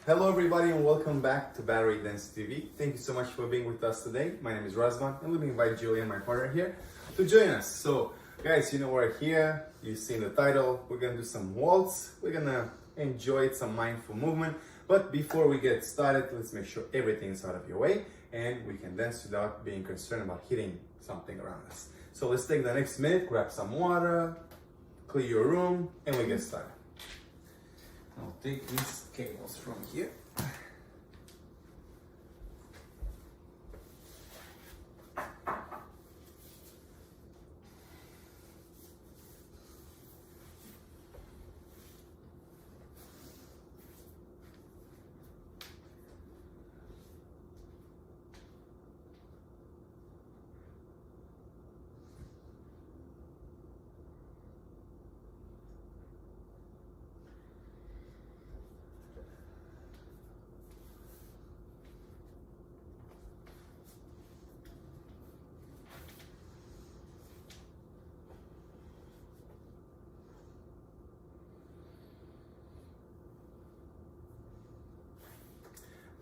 Hello everybody and welcome back to Battery Dance TV. Thank you so much for being with us today. My name is Razvan and let me invite Julian, my partner here, to join us. So guys, we're here, you've seen the title, we're gonna do some waltz, we're gonna enjoy some mindful movement. But before we get started, let's make sure everything is out of your way and we can dance without being concerned about hitting something around us. So let's take the next minute, grab some water, clear your room, and we get started. I'll take these cables from here.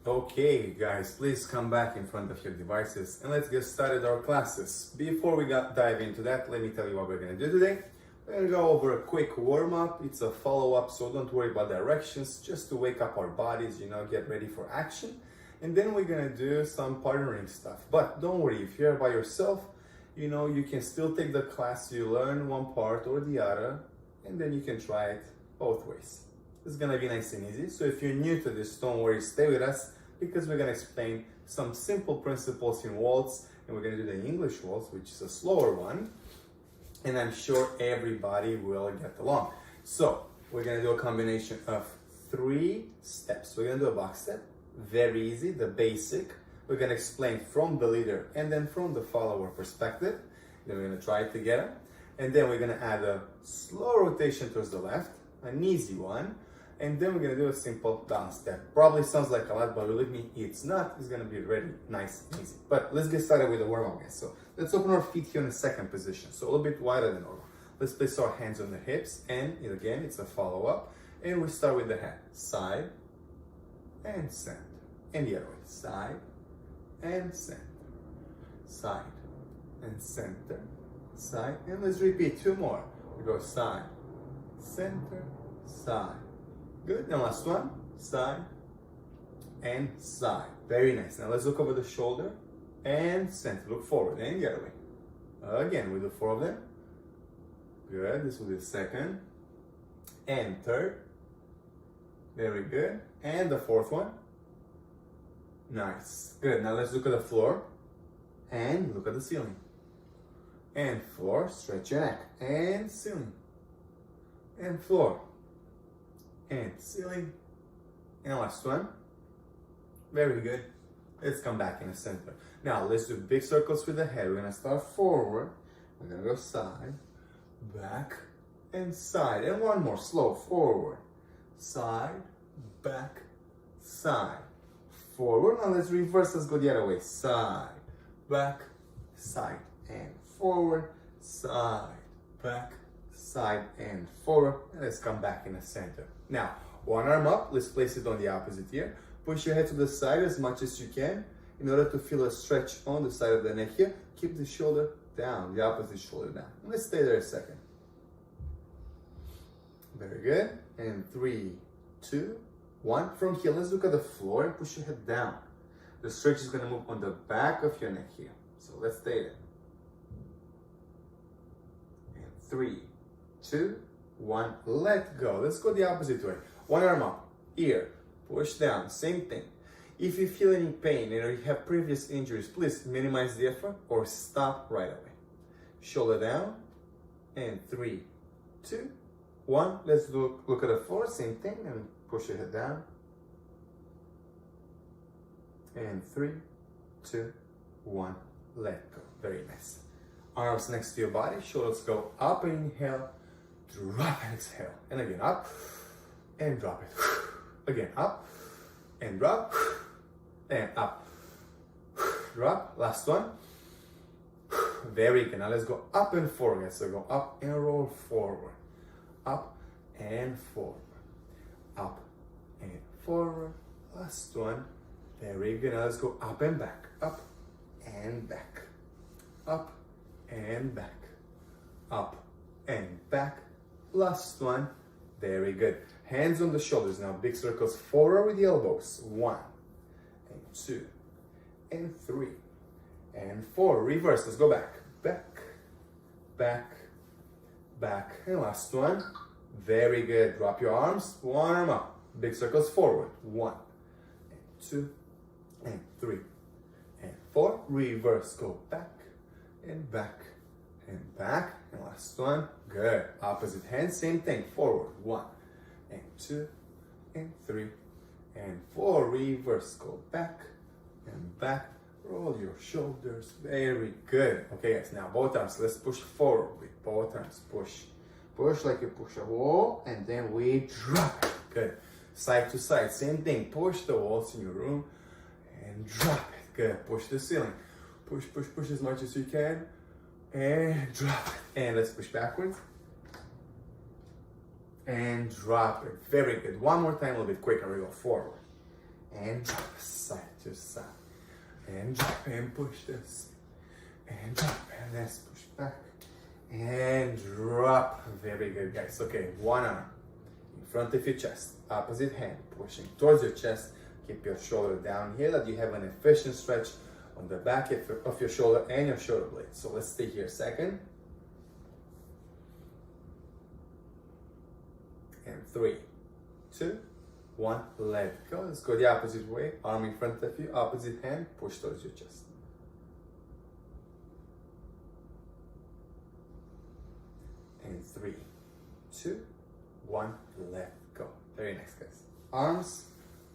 Okay guys, please come back in front of your devices and let's get started our classes. Before we dive into that, let me tell you what we're going to do today. We're going to go over a quick warm-up. It's a follow-up, so don't worry about directions, just to wake up our bodies, get ready for action. And then we're going to do some partnering stuff. But don't worry, if you're by yourself, you can still take the class, you learn one part or the other, and then you can try it both ways. It's gonna be nice and easy. So if you're new to this, don't worry, stay with us because we're gonna explain some simple principles in waltz, and we're gonna do the English waltz, which is a slower one, and I'm sure everybody will get along. So we're gonna do a combination of 3 steps. We're gonna do a box step, very easy, the basic. We're gonna explain from the leader and then from the follower perspective. Then we're gonna try it together, and then we're gonna add a slow rotation towards the left, an easy one. And then we're gonna do a simple down step. Probably sounds like a lot, but believe me, it's not. It's gonna be really nice and easy. But let's get started with the warm-up, guys. So let's open our feet here in the second position. So a little bit wider than normal. Let's place our hands on the hips, and again, it's a follow-up. And we start with the hand, side and center. And the other way, side and center. Side and center, side. And let's repeat 2 more. We go side, center, side. Good, and last one, side and side. Very nice. Now let's look over the shoulder and center. Look forward and the other way. Again, we do 4 of them. Good, this will be the second and third. Very good. And the 4th one. Nice. Good, now let's look at the floor and look at the ceiling. And floor, stretch your neck. And ceiling. And floor. And ceiling, and last one. Very good. Let's come back in the center. Now let's do big circles with the head. We're gonna start forward. We're gonna go side, back, and side. And one more, slow, forward, side, back, side, forward. Now let's reverse, let's go the other way. Side, back, side, and forward, side, back, side, and forward. And let's come back in the center. Now, one arm up, let's place it on the opposite ear. Push your head to the side as much as you can in order to feel a stretch on the side of the neck here. Keep the shoulder down, the opposite shoulder down. Let's stay there a second. Very good. And 3, 2, 1. From here, let's look at the floor and push your head down. The stretch is going to move on the back of your neck here. So let's stay there. And 3, 2, 1, let go. Let's go the opposite way. One arm up, ear, push down, same thing. If you feel any pain or you have previous injuries, please minimize the effort or stop right away. Shoulder down, and 3, 2, 1. Let's look at the floor, same thing, and push your head down. And 3, 2, 1, let go. Very nice. Arms next to your body, shoulders go up, inhale, drop and exhale, and again up and drop it. Again up and drop and up, drop. Last one. Very good. Now let's go up and forward. So go up and roll forward, up and forward, up and forward, last one. Very good. Now let's go up and back, up and back, up and back, up and back. Last one. Very good. Hands on the shoulders now. Big circles forward with the elbows. 1 and 2 and 3 and 4. Reverse. Let's go back. Back, back, back. And last one. Very good. Drop your arms. One arm up. Big circles forward. 1 and 2 and 3 and 4. Reverse. Go back and back and back. And last one. Good. Opposite hand. Same thing. Forward. 1 and 2 and 3 and 4. Reverse. Go back and back. Roll your shoulders. Very good. Okay, guys. Now both arms. Let's push forward with both arms. Push. Push like you push a wall, and then we drop it. Good. Side to side. Same thing. Push the walls in your room and drop it. Good. Push the ceiling. Push, push, push as much as you can. And drop it. And let's push backwards. And drop it. Very good. One more time, a little bit quicker. We go forward. And drop side to side. And drop and push this. And drop. And let's push back. And drop. Very good, guys. Okay, one arm in front of your chest. Opposite hand pushing towards your chest. Keep your shoulder down here that you have an efficient stretch on the back of your shoulder and your shoulder blades. So let's stay here a second. And 3, 2, 1, let go. Let's go the opposite way. Arm in front of you, opposite hand, push towards your chest. And 3, 2, 1, let go. Very nice, guys. Arms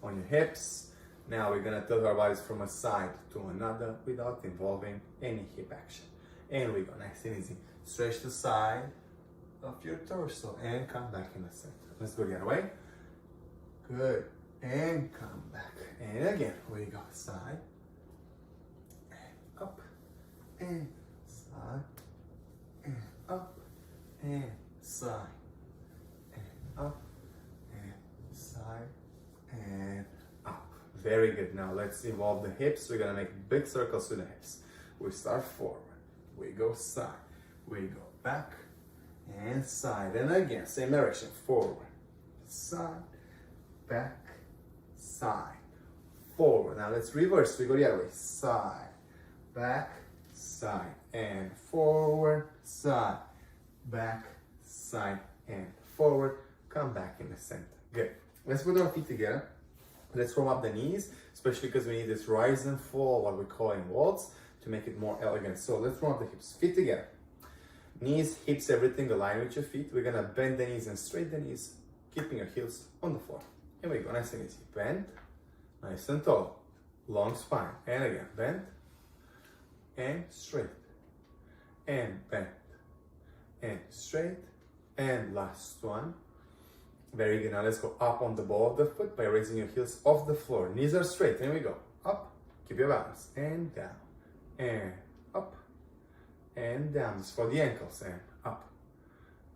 on your hips. Now we're gonna tilt our bodies from a side to another without involving any hip action. And we go nice and easy. Stretch the side of your torso and come back in the center. Let's go the other way. Good. And come back. And again, we go side and up and side and up and side and up and side and up. Very good. Now let's involve the hips. We're gonna make big circles with the hips. We start forward. We go side. We go back and side. And again, same direction. Forward, side, back, side, forward. Now let's reverse. We go the other way. Side, back, side, and forward, side, back, side, and forward. Come back in the center. Good. Let's put our feet together. Let's warm up the knees, especially because we need this rise and fall, what we call in waltz, to make it more elegant. So let's warm up the hips. Feet together. Knees, hips, everything align with your feet. We're gonna bend the knees and straighten the knees, keeping your heels on the floor. Here we go, nice and easy. Bend, nice and tall. Long spine. And again, bend, and straight, and bend, and straight, and last one. Very good. Now let's go up on the ball of the foot by raising your heels off the floor. Knees are straight. Here we go. Up. Keep your balance. And down. And up. And down. This is for the ankles. And up.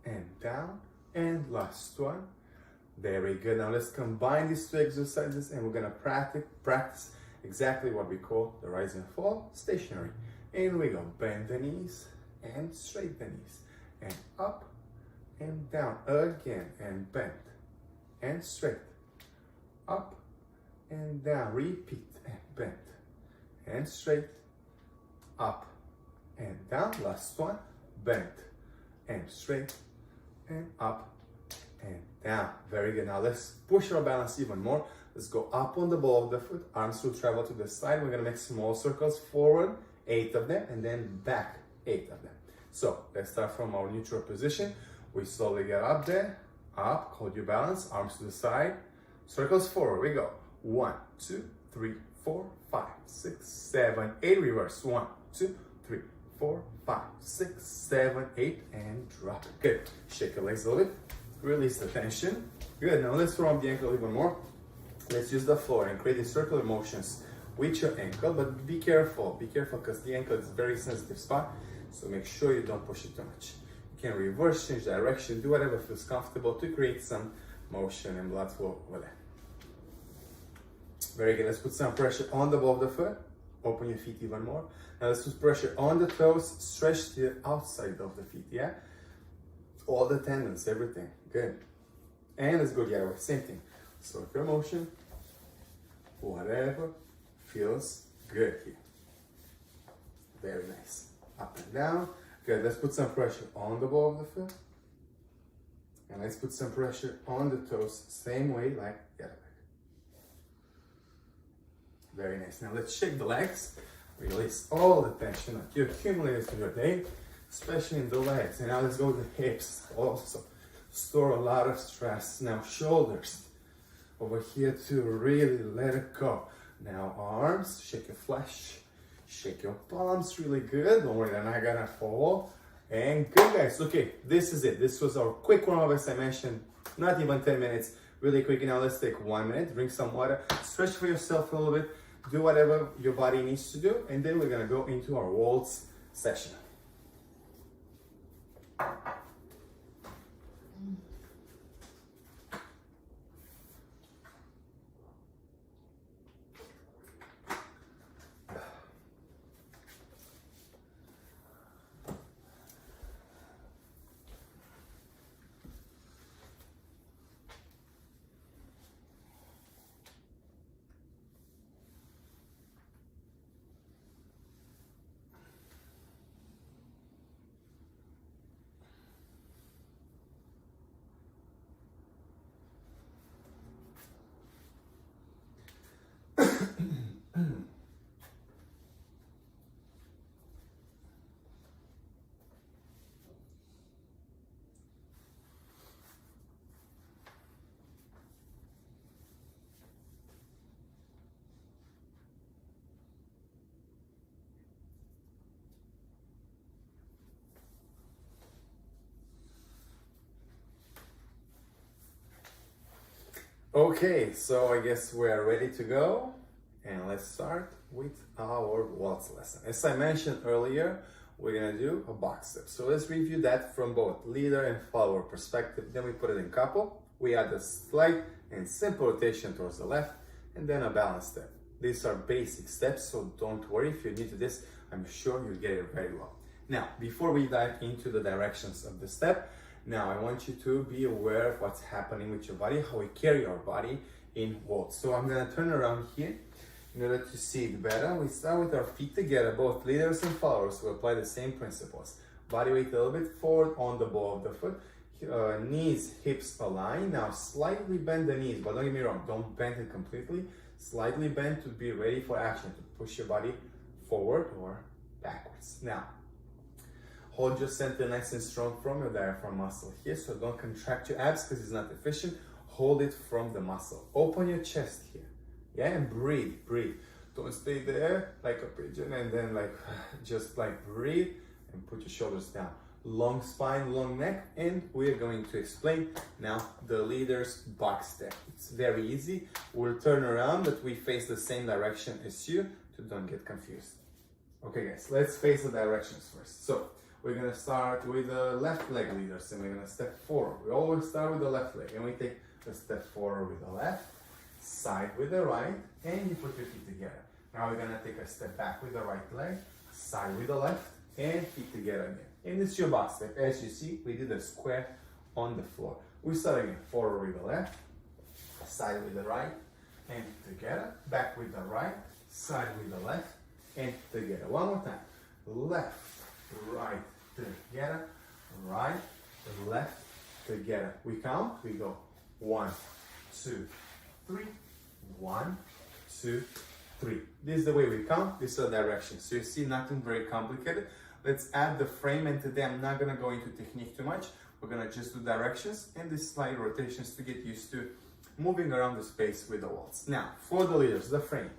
And down. And last one. Very good. Now let's combine these two exercises and we're going to practice exactly what we call the rise and fall stationary. And we go. Bend the knees and straighten the knees. And up and down. Again. And bend. And straight, up and down, repeat, and bend, and straight, up and down, last one, bend, and straight, and up and down. Very good. Now let's push our balance even more. Let's go up on the ball of the foot, arms will travel to the side. We're gonna make small circles forward, 8 of them, and then back, 8 of them. So let's start from our neutral position. We slowly get up there. Up, hold your balance, arms to the side, circles forward, we go. 1, 2, 3, 4, 5, 6, 7, 8, reverse. 1, 2, 3, 4, 5, 6, 7, 8, and drop it. Good. Shake your legs a little bit, release the tension. Good. Now let's throw up the ankle even more. Let's use the floor and create these circular motions with your ankle, but be careful because the ankle is a very sensitive spot, so make sure you don't push it too much. You can reverse, change direction, do whatever feels comfortable to create some motion and blood flow over there. Very good. Let's put some pressure on the ball of the foot. Open your feet even more. Now let's put pressure on the toes. Stretch the outside of the feet, yeah? All the tendons, everything. Good. And let's go the other way. Same thing. Circular motion. Whatever feels good here. Very nice. Up and down. Good. Let's put some pressure on the ball of the foot. And let's put some pressure on the toes. Same way like the other way. Very nice. Now let's shake the legs. Release all the tension that you accumulated through your day, especially in the legs. And now let's go to the hips. Also store a lot of stress. Now shoulders over here to really let it go. Now arms, shake your flesh, shake your palms really good. Don't worry, they're not gonna fall. And good guys. Okay, this is it. This was our quick warm-up, as I mentioned. Not even 10 minutes. Really quick. Now let's take 1 minute. Drink some water. Stretch for yourself a little bit. Do whatever your body needs to do, and then we're gonna go into our waltz session. Okay, so I guess we're ready to go, and let's start with our waltz lesson. As I mentioned earlier, we're gonna do a box step. So let's review that from both leader and follower perspective. Then we put it in couple. We add a slight and simple rotation towards the left, and then a balance step. These are basic steps, so don't worry if you're new to this. I'm sure you'll get it very well. Now, before we dive into the directions of the step, now I want you to be aware of what's happening with your body, how we carry our body in waltz. So I'm gonna turn around here in order to see it better. We start with our feet together, both leaders and followers. We apply the same principles. Body weight a little bit forward on the ball of the foot. Knees, hips align. Now slightly bend the knees, but don't get me wrong, don't bend it completely. Slightly bend to be ready for action, to push your body forward or backwards. Now, hold your center nice and strong from your diaphragm muscle here, so don't contract your abs because it's not efficient. Hold it from the muscle. Open your chest here, yeah, and breathe, breathe. Don't stay there like a pigeon and then like, just like breathe and put your shoulders down. Long spine, long neck, and we're going to explain now the leader's box step. It's very easy. We'll turn around, but we face the same direction as you, so don't get confused. Okay guys, let's face the directions first. So, we're gonna start with the left leg leaders and we're gonna step forward. We always start with the left leg and we take a step forward with the left, side with the right, and you put your feet together. Now we're gonna take a step back with the right leg, side with the left, and feet together again. And this is your box step. As you see, we did a square on the floor. We start again, forward with the left, side with the right, and together, back with the right, side with the left, and together. One more time, left, right, together, right, left, together. We count, we go 1, 2, 3, 1, 2, 3. This is the way we count, this is the direction. So you see, nothing very complicated. Let's add the frame, and today I'm not gonna go into technique too much. We're gonna just do directions and these slight rotations to get used to moving around the space with the waltz. Now, for the leaders, the frame.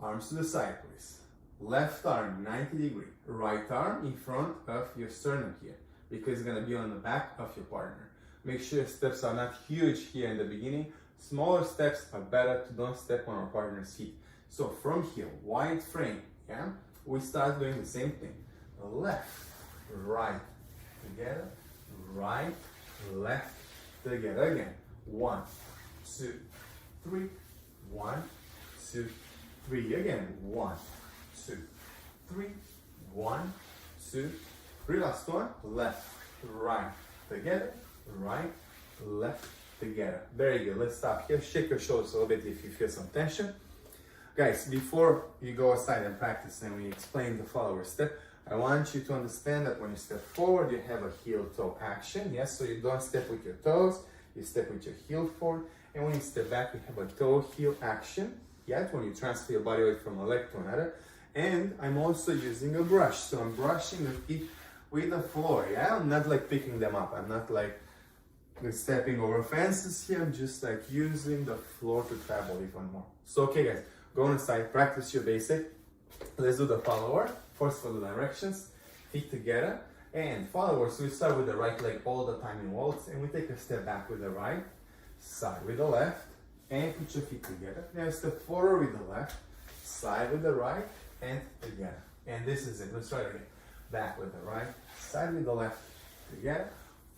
Arms to the side, please. Left arm 90 degree, right arm in front of your sternum here, because it's gonna be on the back of your partner. Make sure your steps are not huge here in the beginning. Smaller steps are better to don't step on our partner's feet. So from here, wide frame, yeah, we start doing the same thing. Left, right, together, right, left, together again. 1, 2, 3, 1, 2, 3. Again, 1, 2, 3. 1, 2, 3. Last one. Left, right, together. Right, left, together. Very good. Let's stop here. Shake your shoulders a little bit if you feel some tension. Guys, before you go aside and practice and we explain the follower step, I want you to understand that when you step forward, you have a heel-toe action. Yes, so you don't step with your toes, you step with your heel forward. And when you step back, you have a toe-heel action. Yes, when you transfer your body weight from a leg to another. And I'm also using a brush. So I'm brushing the feet with the floor. Yeah, I'm not like picking them up. I'm not like stepping over fences here. I'm just like using the floor to travel even more. So, okay, guys, go on the side, practice your basic. Let's do the follower. First for the directions, feet together, and follower. So we start with the right leg all the time in waltz, and we take a step back with the right, side with the left, and put your feet together. Now step forward with the left, side with the right, and together. And this is it. Let's try it again. Back with the right, side with the left, together,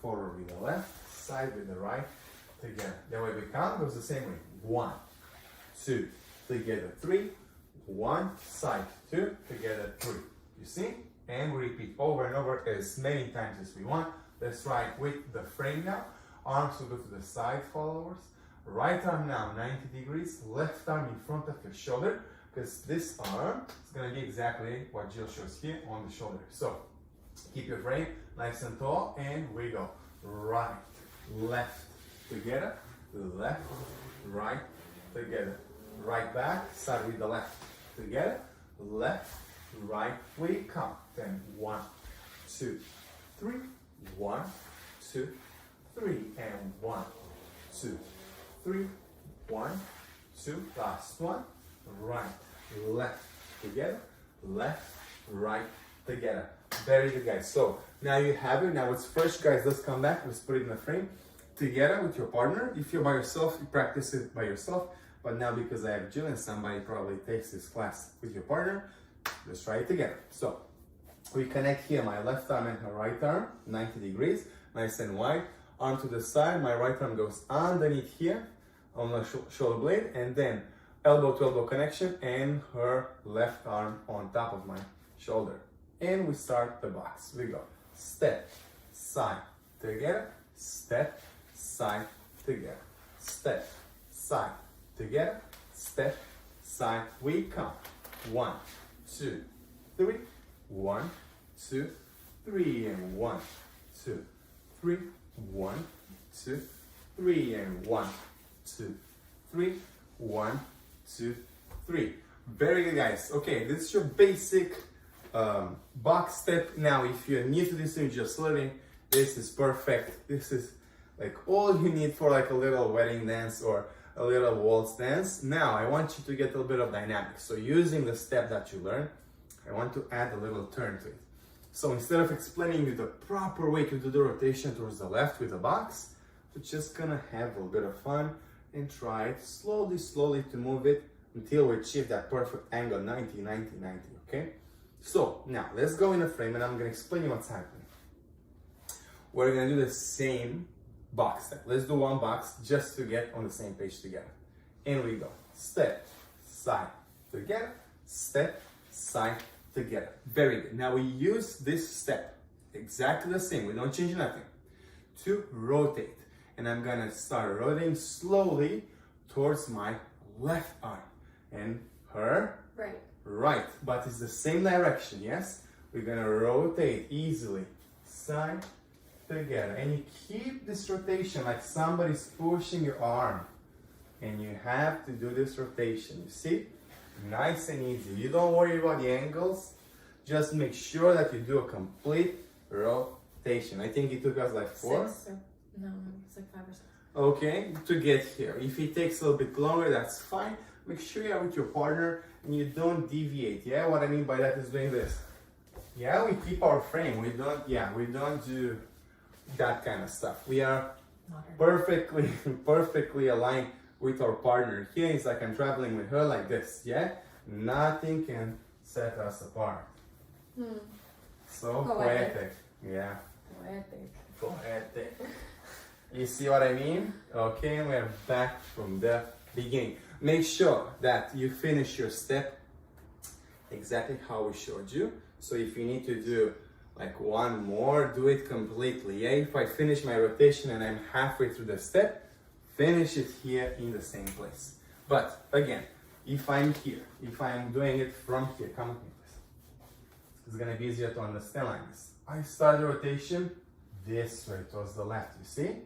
forward with the left, side with the right, together. That way we count, goes the same way. 1, 2, together, 3, 1, side, 2, together, 3. You see? And we repeat over and over as many times as we want. Let's try it with the frame now. Arms will go to the side, followers. Right arm now 90 degrees, left arm in front of your shoulder, because this arm is going to be exactly what Jill shows here on the shoulder. So keep your frame nice and tall, and we go. Right, left, together, left, right, together. Right back, side with the left, together, left, right, we count. Then 1, 2, 3, 1, 2, 3, and 1, 2, 3, 1, 2, last one, right, left, together, left, right, together. Very good, guys. So now you have it. Now it's fresh, guys. Let's come back. Let's put it in the frame together with your partner. If you're by yourself, you practice it by yourself. But now because I have Jill and somebody probably takes this class with your partner, let's try it together. So we connect here my left arm and her right arm, 90 degrees, nice and wide. Arm to the side, my right arm goes underneath here on the shoulder blade, and then elbow to elbow connection and her left arm on top of my shoulder. And we start the box. We go step, side, together, step, side, together, step, side, together, step, side, we count. 1, 2, 3, 1, 2, 3, and 1, 2, 3, 1, 2, 3, and 1, 2, 3, 1, 2, 3. Very good, guys. Okay, this is your basic box step. Now, if you're new to this and you're just learning, this is perfect. This is like all you need for like a little wedding dance or a little waltz dance. Now, I want you to get a little bit of dynamics. So using the step that you learned, I want to add a little turn to it. So instead of explaining you the proper way to do the rotation towards the left with the box, we're just gonna have a little bit of fun and try it slowly to move it until we achieve that perfect angle, 90, 90, 90, okay? So now let's go in the frame and I'm gonna explain you what's happening. We're gonna do the same box step. Let's do one box just to get on the same page together. In we go. Step, side, together, step, side, together. Very good. Now we use this step, exactly the same, we don't change nothing, to rotate. And I'm gonna start rotating slowly towards my left arm. And her right. But it's the same direction, yes? We're gonna rotate easily, side, together. And you keep this rotation like somebody's pushing your arm. And you have to do this rotation, you see? Nice and easy. You don't worry about the angles. Just make sure that you do a complete rotation. I think it took us like 4. 6 or, no, it's like 5 or 6. Okay, to get here. If it takes a little bit longer, that's fine. Make sure you're with your partner and you don't deviate. Yeah, what I mean by that is doing this. Yeah, we keep our frame. We don't do that kind of stuff. We are perfectly aligned with our partner. Here it's like I'm traveling with her like this. Yeah, nothing can set us apart. So poetic. Yeah. Poetic. You see what I mean? Okay, we're back from the beginning. Make sure that you finish your step exactly how we showed you. So if you need to do like one more, do it completely. Yeah, if I finish my rotation and I'm halfway through the step, finish it here in the same place. But again, if I'm here, if I'm doing it from here, come with me please. It's gonna be easier to understand like this. I start the rotation this way towards the left, you see?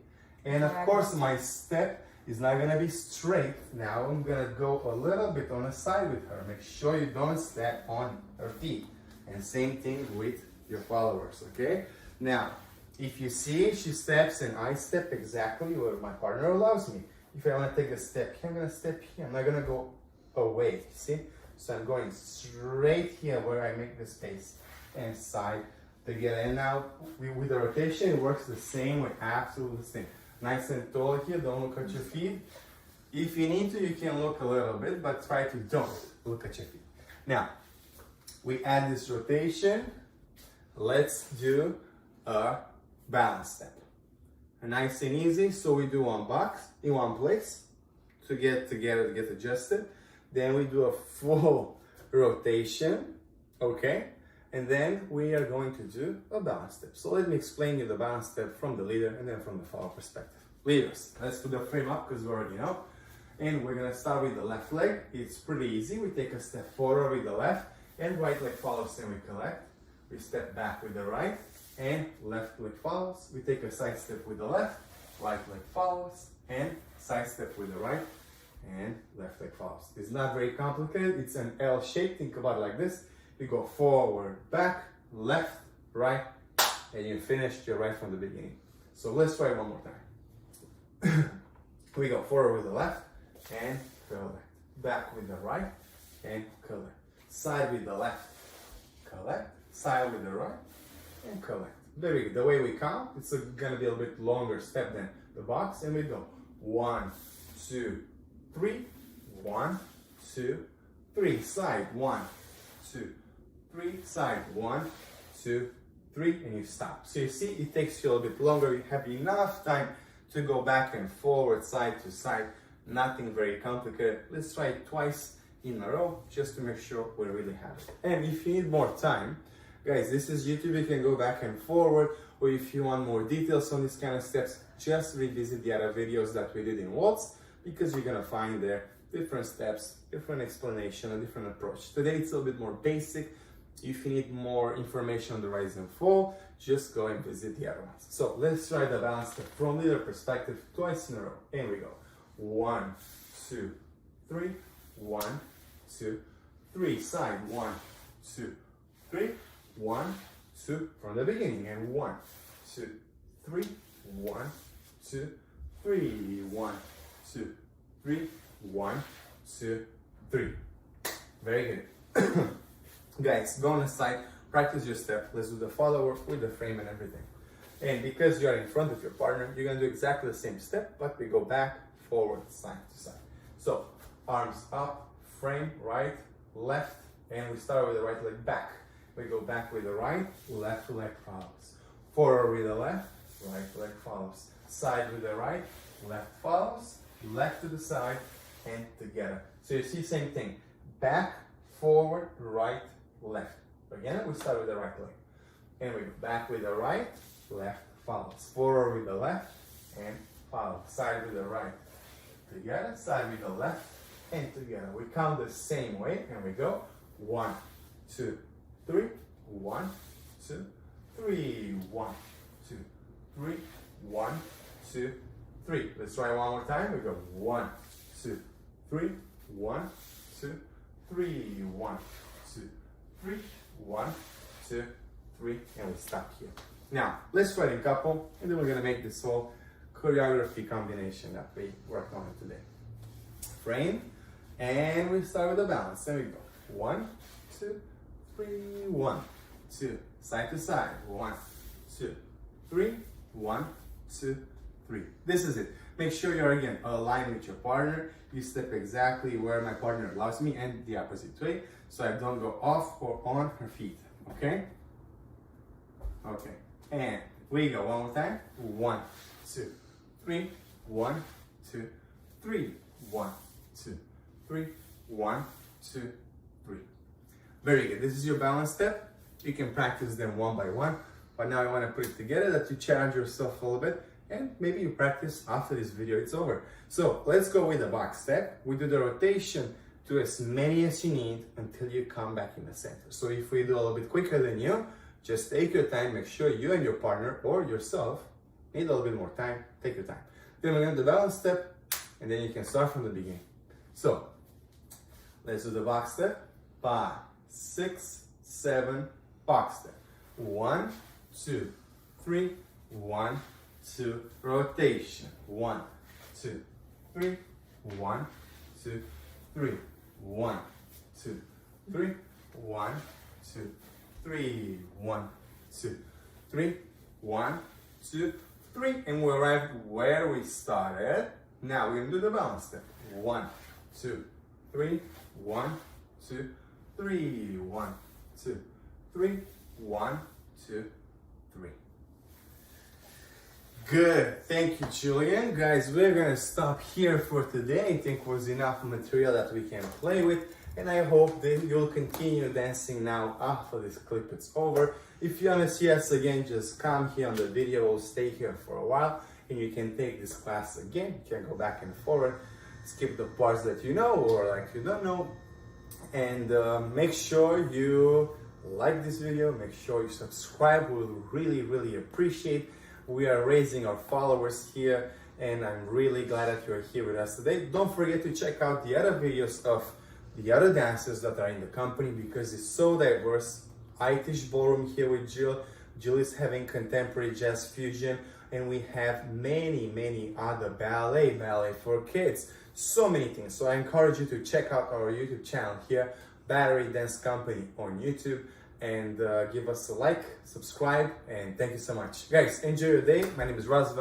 And of course my step is not gonna be straight. Now I'm gonna go a little bit on the side with her. Make sure you don't step on her feet. And same thing with your followers, okay? Now, if you see she steps and I step exactly where my partner allows me. If I wanna take a step here, I'm gonna step here. I'm not gonna go away, see? So I'm going straight here where I make the space and side together. And now with the rotation, it works the same way, absolutely the same. Nice and tall here, don't look at your feet. If you need to, you can look a little bit, but try to don't look at your feet. Now, we add this rotation. Let's do a balance step. Nice and easy, so we do one box in one place to get together, to get adjusted. Then we do a full rotation, okay? And then we are going to do a balance step. So let me explain you the balance step from the leader and then from the follower perspective. Leaders, let's put the frame up because we already know. And we're gonna start with the left leg. It's pretty easy. We take a step forward with the left and right leg follows and we collect. We step back with the right and left leg follows. We take a side step with the left, right leg follows and side step with the right and left leg follows. It's not very complicated. It's an L shape. Think about it like this. You go forward, back, left, right, and you finished your right from the beginning. So let's try one more time. We go forward with the left and collect. Back with the right and collect. Side with the left, collect. Side with the right and collect. Very good. The way we count, it's gonna be a little bit longer step than the box. And we go 1, 2, 3. 1, 2, 3. Side 1, 2, 3. Side 1, 2, 3, and you stop. So you see, it takes you a little bit longer. You have enough time to go back and forward, side to side. Nothing very complicated. Let's try it twice in a row just to make sure we really have it. And if you need more time, guys, this is YouTube. You can go back and forward, or if you want more details on these kind of steps, just revisit the other videos that we did in Waltz, because you're gonna find there different steps, different explanation, a different approach. Today it's a little bit more basic. If you need more information on the rise and fall, just go and visit the other ones. So let's try the balance step from leader perspective twice in a row. And we go 1, 2, 3. 1, 2, 3. Side 1, 2, 3. 1, 2 from the beginning. And 1, 2, 3. 1, 2, 3. 1, 2, 3. 1, 2, 3. Very good. Guys, go on the side, practice your step. Let's do the follower with the frame and everything. And because you're in front of your partner, you're gonna do exactly the same step, but we go back, forward, side to side. So arms up, frame, right, left, and we start with the right leg back. We go back with the right, left leg follows. Forward with the left, right leg follows. Side with the right, left follows, left to the side, and together. So you see, same thing. Back, forward, right, left. Again, we start with the right leg. And we go back with the right, left follows. Forward with the left, and follow. Side with the right, together. Side with the left, and together. We count the same way, and we go 1, 2, 3. 1, 2, 3. 1, 2, 3. 1, 2, 3. Let's try one more time. We go 1, 2, 3. 1, 2, 3. 1, 2, 3. 1, 2, 3, and we stop here. Now let's try it in couple, and then we're gonna make this whole choreography combination that we worked on today. Frame, and we start with the balance. There we go. 1, 2, 3. 1, 2. Side to side. 1, 2, 3. 1, 2, 3. This is it. Make sure you're again aligned with your partner. You step exactly where my partner allows me and the opposite way, so I don't go off or on her feet. Okay? Okay. And we go one more time. 1, 2, 3. 1, 2, 3. 1, 2, 3, 1, 2, 3. Very good. This is your balance step. You can practice them one by one, but now I want to put it together that you challenge yourself a little bit, and maybe you practice after this video it's over. So let's go with the box step. We do the rotation to as many as you need until you come back in the center. So if we do a little bit quicker than you, just take your time, make sure you and your partner or yourself need a little bit more time, take your time. Then we're going to do the balance step, and then you can start from the beginning. So let's do the box step. 5, 6, 7, box step. 1, 2, 3, 1, 2, rotation. 1, 2, 3, 1, 2, 3, 1, 2, 3, 1, 2, 3, 1, 2, 3, 1, 2, 3, and we arrive where we started. Now we're gonna do the balance step. 1, 2, 3, 1, 2, 3, 1, 2, 3, 1, 2, 3. Good, thank you, Julian. Guys, we're gonna stop here for today. I think was enough material that we can play with, and I hope that you'll continue dancing now after this clip is over. If you wanna see us again, just come here on the video. We'll stay here for a while, and you can take this class again. You can go back and forward, skip the parts that you know or like you don't know, and make sure you like this video, make sure you subscribe. We'll really appreciate. We are raising our followers here, and I'm really glad that you're here with us today. Don't forget to check out the other videos of the other dancers that are in the company, because it's so diverse. I teach ballroom here with Jill. Jill is having contemporary jazz fusion, and we have many other ballet for kids, so many things. So I encourage you to check out our YouTube channel here, Battery Dance Company on YouTube, and give us a like, subscribe, and thank you so much. Guys, enjoy your day. My name is Razvan.